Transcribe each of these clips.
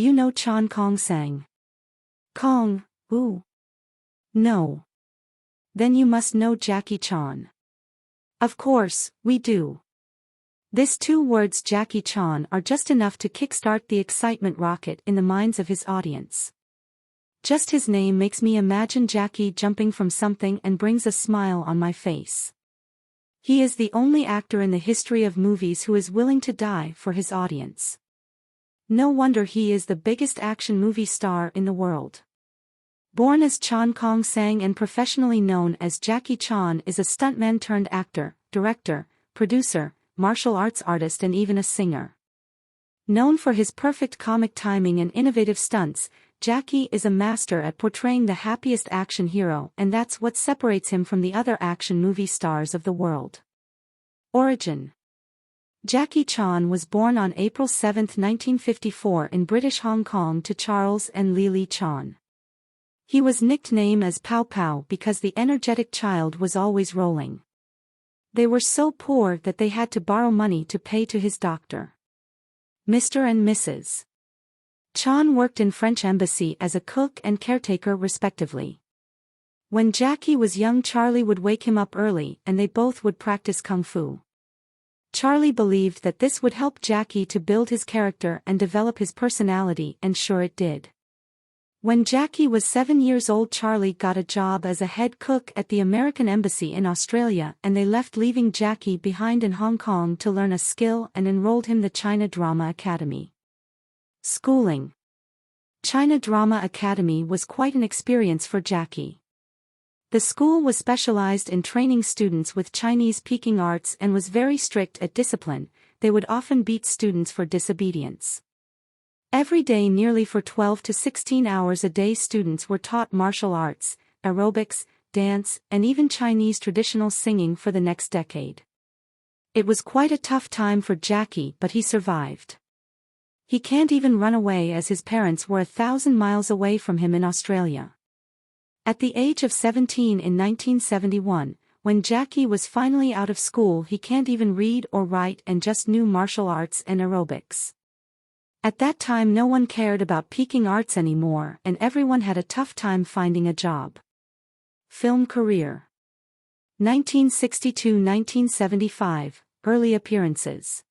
do you know Chan Kong sang? Kong, ooh. No. Then you must know Jackie Chan. Of course, we do. These two words Jackie Chan are just enough to kickstart the excitement rocket in the minds of his audience. Just his name makes me imagine Jackie jumping from something and brings a smile on my face. He is the only actor in the history of movies who is willing to die for his audience. No wonder he is the biggest action movie star in the world. Born as Chan Kong Sang and professionally known as Jackie Chan is a stuntman turned actor, director, producer, martial arts artist and even a singer. Known for his perfect comic timing and innovative stunts, Jackie is a master at portraying the happiest action hero, and that's what separates him from the other action movie stars of the world. Origin. Jackie Chan was born on April 7, 1954 in British Hong Kong to Charles and Lily Chan. He was nicknamed as Pow Pow because the energetic child was always rolling. They were so poor that they had to borrow money to pay to his doctor. Mr. and Mrs. Chan worked in French embassy as a cook and caretaker respectively. When Jackie was young, Charlie would wake him up early and they both would practice kung fu. Charlie believed that this would help Jackie to build his character and develop his personality, and sure it did. When Jackie was 7 years old, Charlie got a job as a head cook at the American Embassy in Australia, and they left, leaving Jackie behind in Hong Kong to learn a skill and enrolled him in the China Drama Academy. Schooling. China Drama Academy was quite an experience for Jackie. The school was specialized in training students with Chinese Peking arts and was very strict at discipline. They would often beat students for disobedience. Every day, nearly for 12 to 16 hours a day, students were taught martial arts, aerobics, dance, and even Chinese traditional singing for the next decade. It was quite a tough time for Jackie, but he survived. He can't even run away as his parents were 1,000 miles away from him in Australia. At the age of 17 in 1971, when Jackie was finally out of school, he can't even read or write and just knew martial arts and aerobics. At that time, no one cared about Peking arts anymore, and everyone had a tough time finding a job. Film career. 1962–1975, early appearances.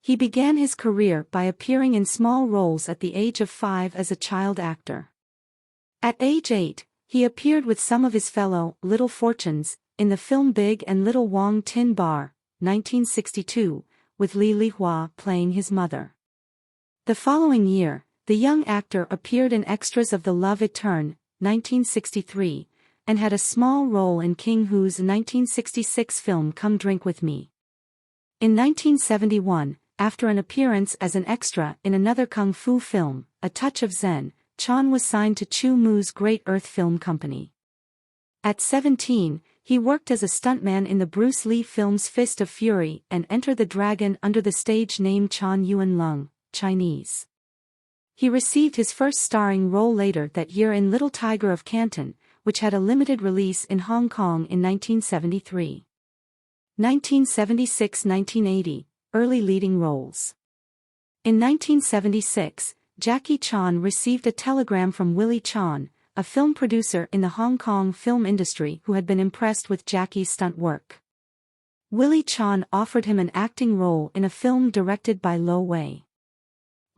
He began his career by appearing in small roles at the age of 5 as a child actor. At age 8, he appeared with some of his fellow Little Fortunes in the film Big and Little Wong Tin Bar, 1962, with Li Lihua playing his mother. The following year, the young actor appeared in extras of The Love Eterne, 1963, and had a small role in King Hu's 1966 film Come Drink With Me. In 1971, after an appearance as an extra in another kung fu film, A Touch of Zen, Chan was signed to Chu Mu's Great Earth Film Company. At 17, he worked as a stuntman in the Bruce Lee films Fist of Fury and Enter the Dragon under the stage name Chan Yuan Lung, Chinese. He received his first starring role later that year in Little Tiger of Canton, which had a limited release in Hong Kong in 1973. 1976–1980, early leading roles. In 1976, Jackie Chan received a telegram from Willie Chan, a film producer in the Hong Kong film industry who had been impressed with Jackie's stunt work. Willie Chan offered him an acting role in a film directed by Lo Wei.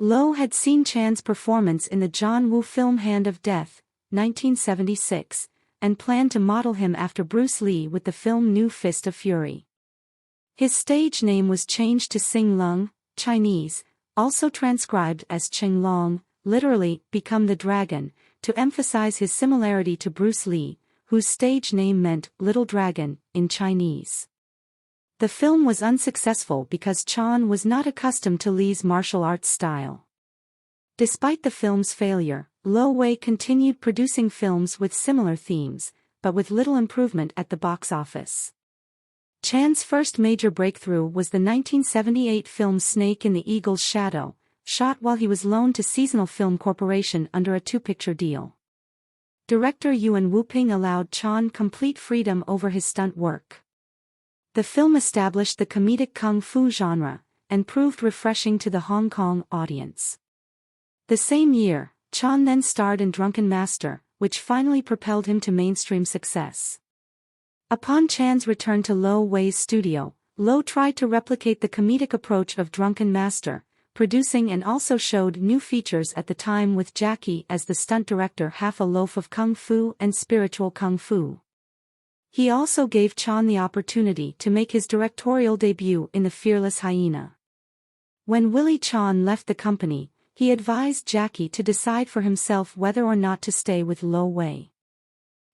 Lo had seen Chan's performance in the John Woo film Hand of Death, 1976, and planned to model him after Bruce Lee with the film New Fist of Fury. His stage name was changed to Sing Lung, Chinese, also transcribed as Cheng Long, literally, become the dragon, to emphasize his similarity to Bruce Lee, whose stage name meant Little Dragon, in Chinese. The film was unsuccessful because Chan was not accustomed to Lee's martial arts style. Despite the film's failure, Lo Wei continued producing films with similar themes, but with little improvement at the box office. Chan's first major breakthrough was the 1978 film Snake in the Eagle's Shadow, shot while he was loaned to Seasonal Film Corporation under a 2-picture deal. Director Yuan Wuping allowed Chan complete freedom over his stunt work. The film established the comedic kung fu genre, and proved refreshing to the Hong Kong audience. The same year, Chan then starred in Drunken Master, which finally propelled him to mainstream success. Upon Chan's return to Lo Wei's studio, Lo tried to replicate the comedic approach of Drunken Master, producing and also showed new features at the time with Jackie as the stunt director, Half a Loaf of Kung Fu and Spiritual Kung Fu. He also gave Chan the opportunity to make his directorial debut in The Fearless Hyena. When Willie Chan left the company, he advised Jackie to decide for himself whether or not to stay with Lo Wei.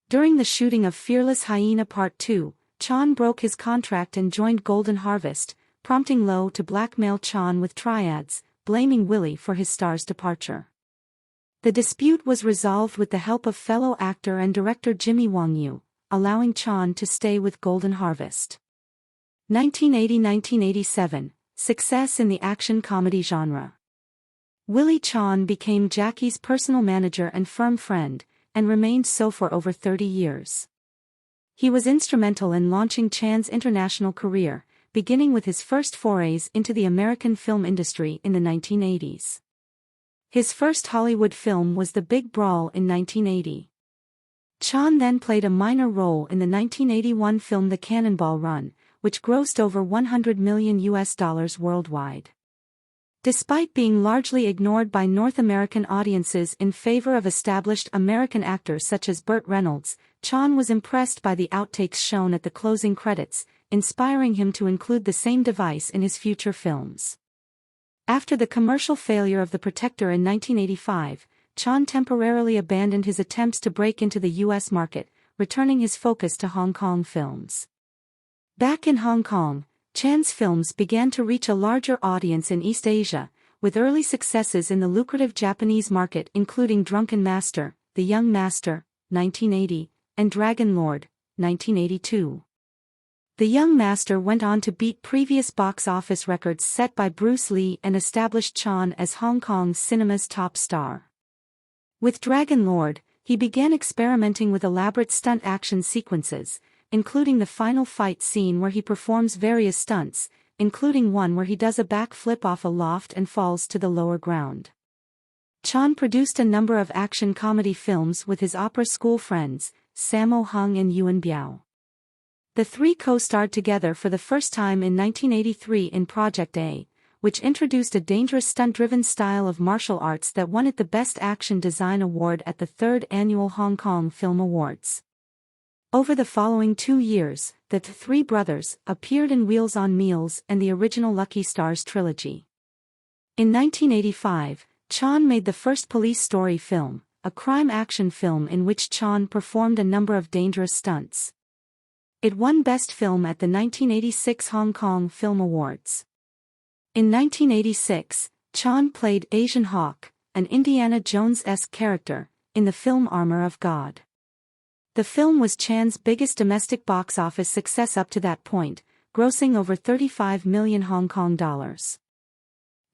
During the shooting of Fearless Hyena Part 2, Chan broke his contract and joined Golden Harvest, prompting Lo to blackmail Chan with triads, blaming Willie for his star's departure. The dispute was resolved with the help of fellow actor and director Jimmy Wong Yu, allowing Chan to stay with Golden Harvest. 1980–1987, success in the action-comedy genre. Willie Chan became Jackie's personal manager and firm friend, and remained so for over 30 years. He was instrumental in launching Chan's international career, beginning with his first forays into the American film industry in the 1980s. His first Hollywood film was The Big Brawl in 1980. Chan then played a minor role in the 1981 film The Cannonball Run, which grossed over $100 million worldwide. Despite being largely ignored by North American audiences in favor of established American actors such as Burt Reynolds, Chan was impressed by the outtakes shown at the closing credits, inspiring him to include the same device in his future films. After the commercial failure of The Protector in 1985, Chan temporarily abandoned his attempts to break into the U.S. market, returning his focus to Hong Kong films. Back in Hong Kong, Chan's films began to reach a larger audience in East Asia, with early successes in the lucrative Japanese market including Drunken Master, The Young Master, 1980, and Dragon Lord, 1982. The Young Master went on to beat previous box office records set by Bruce Lee and established Chan as Hong Kong cinema's top star. With Dragon Lord, he began experimenting with elaborate stunt action sequences, including the final fight scene where he performs various stunts, including one where he does a backflip off a loft and falls to the lower ground. Chan produced a number of action comedy films with his opera school friends, Sammo Hung and Yuan Biao. The three co-starred together for the first time in 1983 in Project A, which introduced a dangerous stunt-driven style of martial arts that won it the Best Action Design Award at the 3rd Annual Hong Kong Film Awards. Over the following 2 years, the three brothers appeared in Wheels on Meals and the original Lucky Stars trilogy. In 1985, Chan made the first Police Story film, a crime action film in which Chan performed a number of dangerous stunts. It won Best Film at the 1986 Hong Kong Film Awards. In 1986, Chan played Asian Hawk, an Indiana Jones-esque character, in the film Armor of God. The film was Chan's biggest domestic box office success up to that point, grossing over 35 million Hong Kong dollars.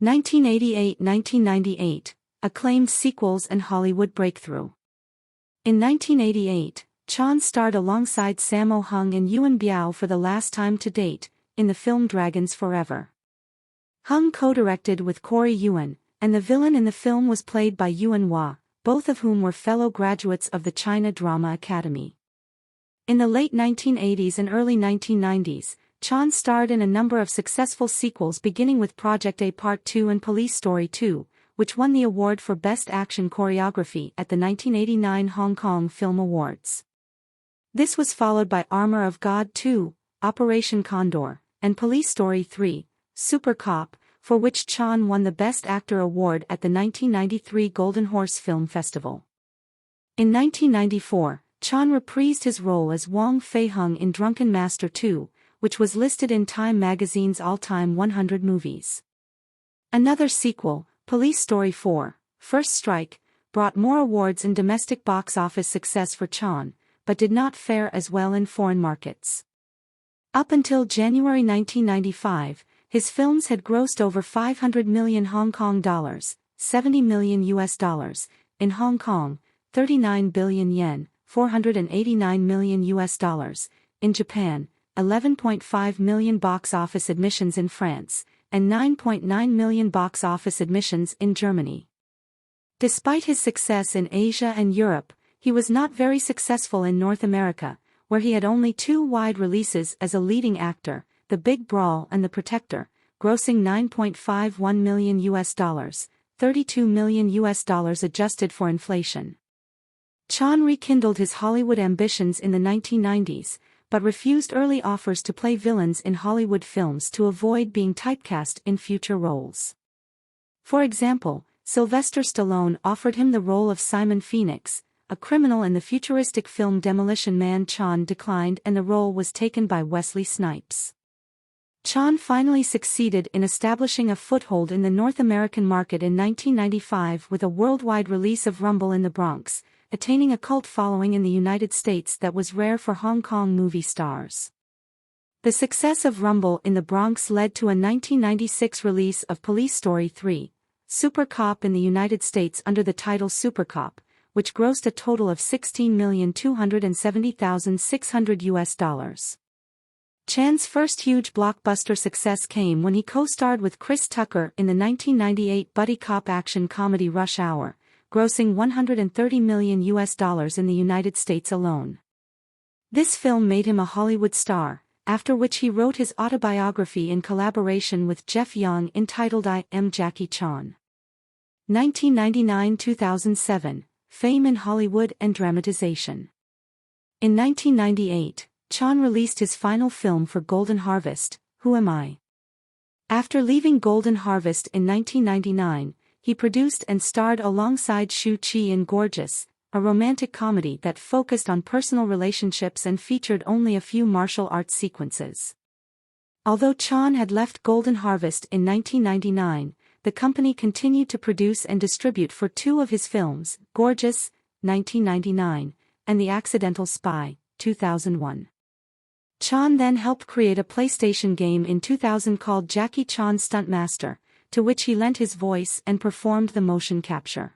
1988–1998, acclaimed sequels and Hollywood breakthrough. In 1988, Chan starred alongside Sammo Hung and Yuan Biao for the last time to date, in the film Dragons Forever. Hung co-directed with Corey Yuen, and the villain in the film was played by Yuan Hua, both of whom were fellow graduates of the China Drama Academy. In the late 1980s and early 1990s, Chan starred in a number of successful sequels beginning with Project A Part 2 and Police Story 2, which won the award for Best Action Choreography at the 1989 Hong Kong Film Awards. This was followed by Armor of God 2, Operation Condor, and Police Story 3, Super Cop, for which Chan won the Best Actor award at the 1993 Golden Horse Film Festival. In 1994, Chan reprised his role as Wong Fei Hung in Drunken Master 2, which was listed in Time magazine's all-time 100 movies. Another sequel, Police Story 4, First Strike, brought more awards and domestic box office success for Chan, but did not fare as well in foreign markets. Up until January 1995, his films had grossed over 500 million Hong Kong dollars, $70 million in Hong Kong, 39 billion yen, $489 million in Japan, 11.5 million box office admissions in France, and 9.9 million box office admissions in Germany. Despite his success in Asia and Europe, he was not very successful in North America, where he had only two wide releases as a leading actor, The Big Brawl and The Protector, grossing $9.51 million, $32 million adjusted for inflation. Chan rekindled his Hollywood ambitions in the 1990s, but refused early offers to play villains in Hollywood films to avoid being typecast in future roles. For example, Sylvester Stallone offered him the role of Simon Phoenix, a criminal in the futuristic film Demolition Man. Chan declined and the role was taken by Wesley Snipes. Chan finally succeeded in establishing a foothold in the North American market in 1995 with a worldwide release of Rumble in the Bronx, attaining a cult following in the United States that was rare for Hong Kong movie stars. The success of Rumble in the Bronx led to a 1996 release of Police Story 3, Super Cop in the United States under the title Super Cop, which grossed a total of $16,270,600. Chan's first huge blockbuster success came when he co-starred with Chris Tucker in the 1998 buddy cop action comedy Rush Hour, grossing $130 million in the United States alone. This film made him a Hollywood star, after which he wrote his autobiography in collaboration with Jeff Young entitled I Am Jackie Chan. 1999-2007, Fame in Hollywood and Dramatization. In 1998, Chan released his final film for Golden Harvest, Who Am I? After leaving Golden Harvest in 1999, he produced and starred alongside Shu Qi in Gorgeous, a romantic comedy that focused on personal relationships and featured only a few martial arts sequences. Although Chan had left Golden Harvest in 1999, the company continued to produce and distribute for two of his films, Gorgeous, 1999, and The Accidental Spy, 2001. Chan then helped create a PlayStation game in 2000 called Jackie Chan Stuntmaster, to which he lent his voice and performed the motion capture.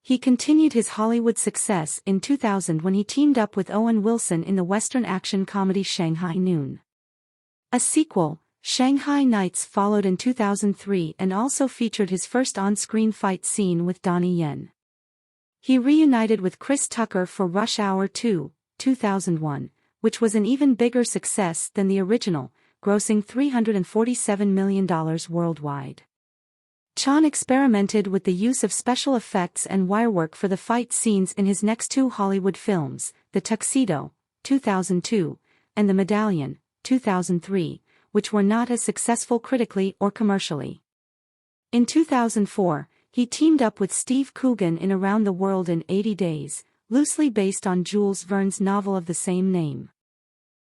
He continued his Hollywood success in 2000 when he teamed up with Owen Wilson in the Western action comedy Shanghai Noon. A sequel, Shanghai Nights, followed in 2003 and also featured his first on-screen fight scene with Donnie Yen. He reunited with Chris Tucker for Rush Hour 2, 2001, which was an even bigger success than the original, grossing $347 million worldwide. Chan experimented with the use of special effects and wirework for the fight scenes in his next two Hollywood films, The Tuxedo, 2002, and The Medallion, 2003, which were not as successful critically or commercially. In 2004, he teamed up with Steve Coogan in Around the World in 80 Days, loosely based on Jules Verne's novel of the same name.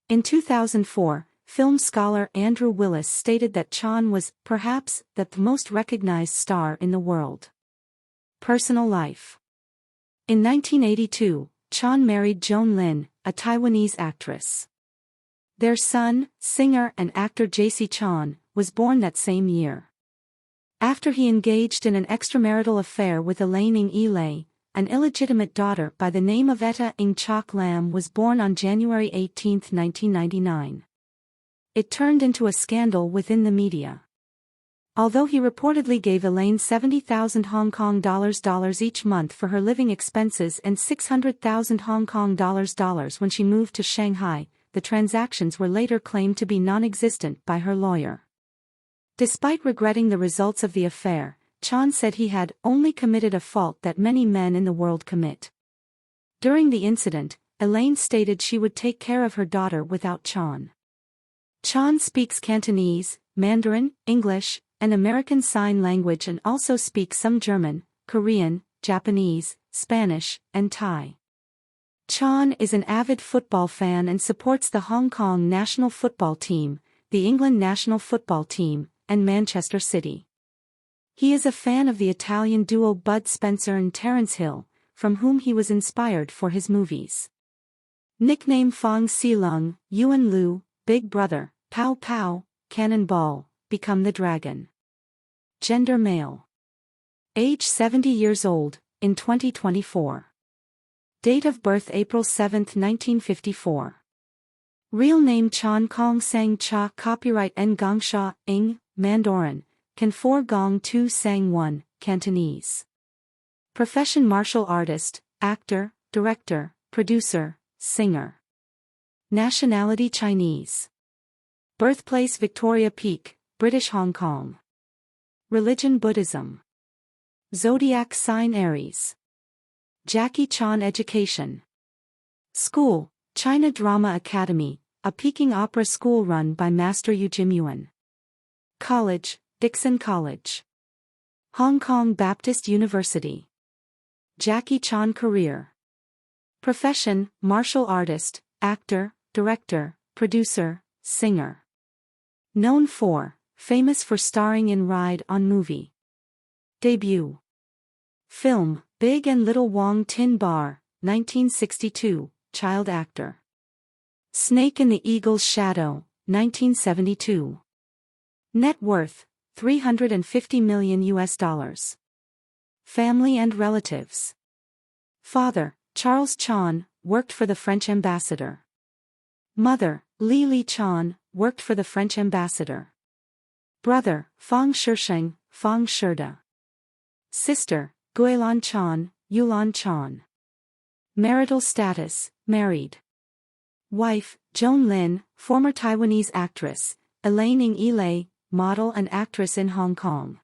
In 2004, film scholar Andrew Willis stated that Chan was, perhaps, the most recognized star in the world. Personal life. In 1982, Chan married Joan Lin, a Taiwanese actress. Their son, singer and actor JC Chan, was born that same year. After he engaged in an extramarital affair with Elaine Ng Ilay, an illegitimate daughter by the name of Etta Ng Chok Lam was born on January 18, 1999. It turned into a scandal within the media. Although he reportedly gave Elaine 70,000 Hong Kong dollars each month for her living expenses and 600,000 Hong Kong dollars when she moved to Shanghai, the transactions were later claimed to be non-existent by her lawyer. Despite regretting the results of the affair, Chan said he had only committed a fault that many men in the world commit. During the incident, Elaine stated she would take care of her daughter without Chan. Chan speaks Cantonese, Mandarin, English, and American Sign Language and also speaks some German, Korean, Japanese, Spanish, and Thai. Chan is an avid football fan and supports the Hong Kong national football team, the England national football team, and Manchester City. He is a fan of the Italian duo Bud Spencer and Terence Hill, from whom he was inspired for his movies. Nickname Fong Si-lung, Yuan Lu, Big Brother, Pow Pow, Cannonball, Become the Dragon. Gender male. Age 70 years old, in 2024. Date of birth April 7, 1954. Real name Chan Kong Sang Cha. Copyright Ngong Sha, Ng, Mandarin, Can 4 Gong 2 Sang 1, Cantonese. Profession martial artist, actor, director, producer, singer. Nationality Chinese. Birthplace Victoria Peak, British Hong Kong. Religion Buddhism. Zodiac sign Aries. Jackie Chan education. School, China Drama Academy, a Peking opera school run by Master Yu Jimuan. College, Dixon College. Hong Kong Baptist University. Jackie Chan career. Profession, martial artist, actor, director, producer, singer. Known for, famous for starring in Ride on movie. Debut. Film, Big and Little Wong Tin Bar, 1962, child actor. Snake in the Eagle's Shadow, 1972. Net worth, $350 million US. Family and relatives. Father, Charles Chan, worked for the French ambassador. Mother, Li Chan, worked for the French ambassador. Brother, Fang Shisheng, Fang Shida. Sister, Guilan Chan, Yulan Chan. Marital status, married. Wife, Joan Lin, former Taiwanese actress, Elaine Ng Ilay, model and actress in Hong Kong.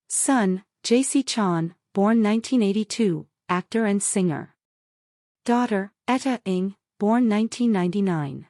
Son, J.C. Chan, born 1982, actor and singer. Daughter, Etta Ng, born 1999.